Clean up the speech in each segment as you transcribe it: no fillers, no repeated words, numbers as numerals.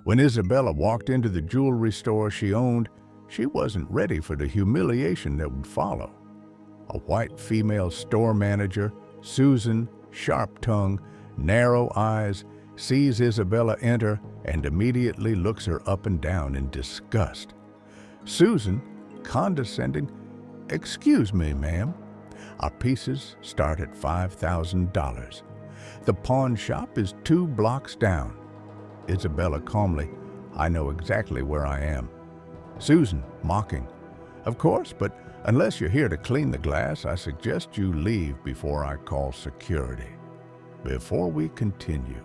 When Isabella walked into the jewelry store she owned, she wasn't ready for the humiliation that would follow. A white female store manager, Susan, sharp-tongued, narrow eyes, sees Isabella enter and immediately looks her up and down in disgust. Susan, condescending, "Excuse me, ma'am. Our pieces start at $5,000. The pawn shop is 2 blocks down." Isabella calmly, "I know exactly where I am." Susan, mocking, "Of course, but unless you're here to clean the glass, I suggest you leave before I call security." Before we continue,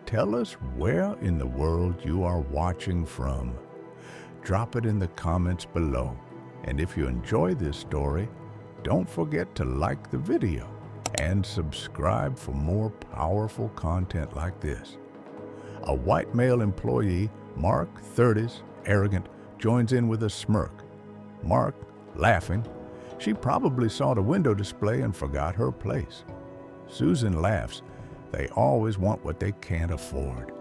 tell us where in the world you are watching from. Drop it in the comments below. And if you enjoy this story, don't forget to like the video and subscribe for more powerful content like this. A white male employee, Mark, 30s, arrogant, joins in with a smirk. Mark, laughing, "She probably saw the window display and forgot her place." Susan laughs. They always want what they can't afford.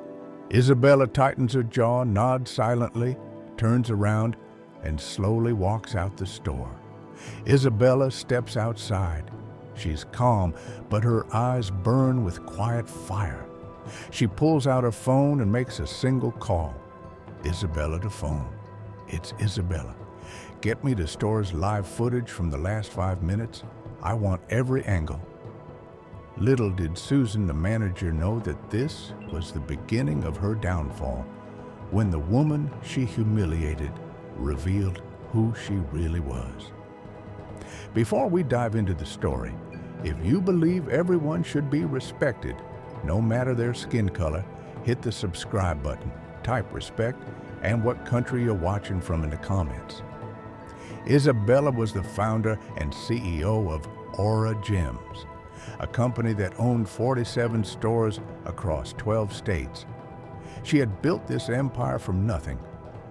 Isabella tightens her jaw, nods silently, turns around, and slowly walks out the store. Isabella steps outside. She's calm, but her eyes burn with quiet fire. She pulls out her phone and makes a single call. Isabella to phone. "It's Isabella. Get me the store's live footage from the last 5 minutes. I want every angle." Little did Susan, the manager, know that this was the beginning of her downfall, when the woman she humiliated revealed who she really was. Before we dive into the story, if you believe everyone should be respected, no matter their skin color, hit the subscribe button, type respect, and what country you're watching from in the comments. Isabella was the founder and CEO of Aura Gems, a company that owned 47 stores across 12 states. She had built this empire from nothing,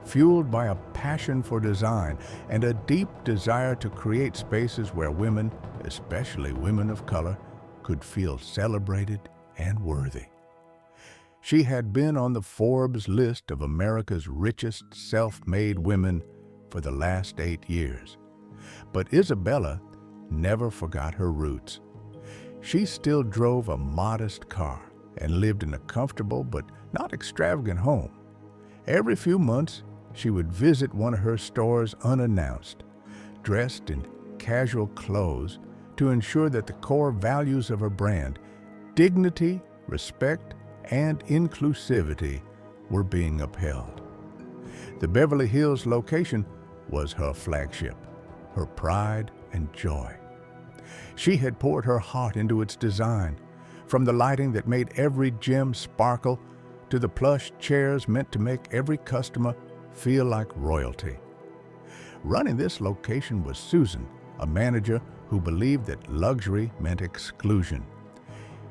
fueled by a passion for design and a deep desire to create spaces where women, especially women of color, could feel celebrated and worthy. She had been on the Forbes list of America's richest self-made women for the last 8 years. But Isabella never forgot her roots. She still drove a modest car and lived in a comfortable but not extravagant home. Every few months, she would visit one of her stores unannounced, dressed in casual clothes to ensure that the core values of her brand, dignity, respect, and inclusivity, were being upheld. The Beverly Hills location was her flagship, her pride and joy. She had poured her heart into its design, from the lighting that made every gem sparkle to the plush chairs meant to make every customer feel like royalty. Running this location was Susan, a manager who believed that luxury meant exclusion.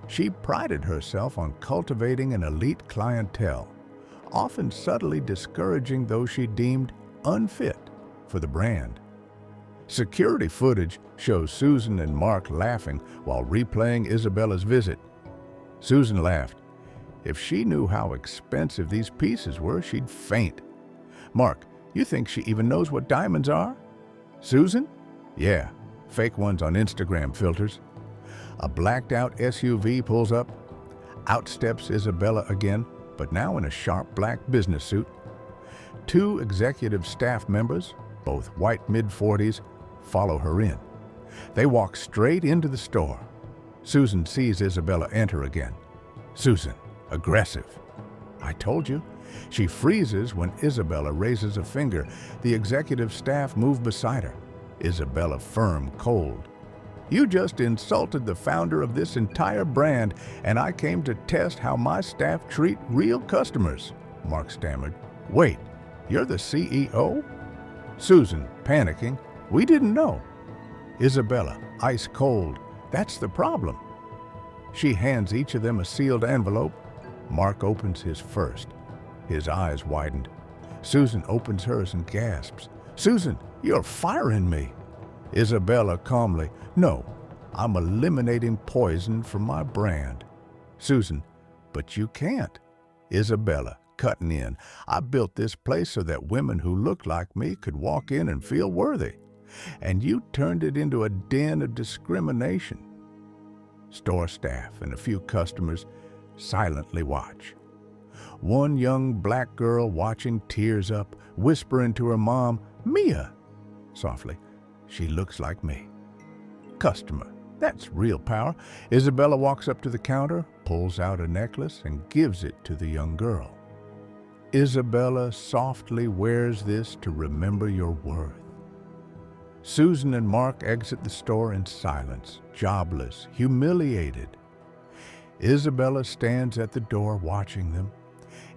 She prided herself on cultivating an elite clientele, often subtly discouraging those she deemed unfit for the brand. Security footage shows Susan and Mark laughing while replaying Isabella's visit. Susan laughed. If she knew how expensive these pieces were, she'd faint. "Mark, you think she even knows what diamonds are?" "Susan? Yeah, fake ones on Instagram filters." A blacked-out SUV pulls up. Out steps Isabella again, but now in a sharp black business suit. 2 executive staff members, both white mid-40s, follow her in. They walk straight into the store. Susan sees Isabella enter again. Susan, aggressive. "I told you." She freezes when Isabella raises a finger. The executive staff move beside her. Isabella firm, cold. "You just insulted the founder of this entire brand, and I came to test how my staff treat real customers," Mark stammered. "Wait, you're the CEO?" Susan, panicking, "We didn't know." Isabella, ice cold, "That's the problem." She hands each of them a sealed envelope. Mark opens his first. His eyes widened. Susan opens hers and gasps. "Susan, you're firing me." Isabella calmly, "No, I'm eliminating poison from my brand." Susan, "But you can't." Isabella, cutting in. I built this place so that women who look like me could walk in and feel worthy. And you turned it into a den of discrimination. Store staff and a few customers silently watch. One young black girl watching tears up, whispering to her mom, "Mia!" Softly, "She looks like me." Customer, that's real power. Isabella walks up to the counter, pulls out a necklace, and gives it to the young girl. Isabella softly wears this to remember your worth. Susan and Mark exit the store in silence, jobless, humiliated. Isabella stands at the door watching them.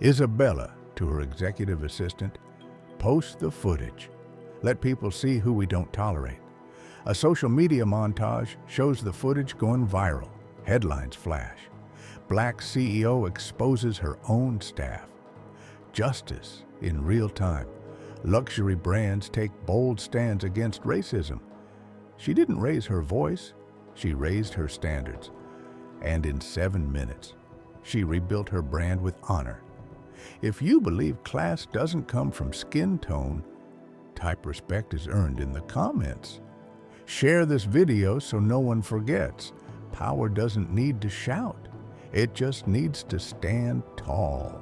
Isabella, to her executive assistant, "Post the footage. Let people see who we don't tolerate." A social media montage shows the footage going viral. Headlines flash. Black CEO exposes her own staff. Justice in real time. Luxury brands take bold stands against racism. She didn't raise her voice, she raised her standards. And in 7 minutes, she rebuilt her brand with honor. If you believe class doesn't come from skin tone, type "respect is earned" in the comments. Share this video so no one forgets. Power doesn't need to shout. It just needs to stand tall.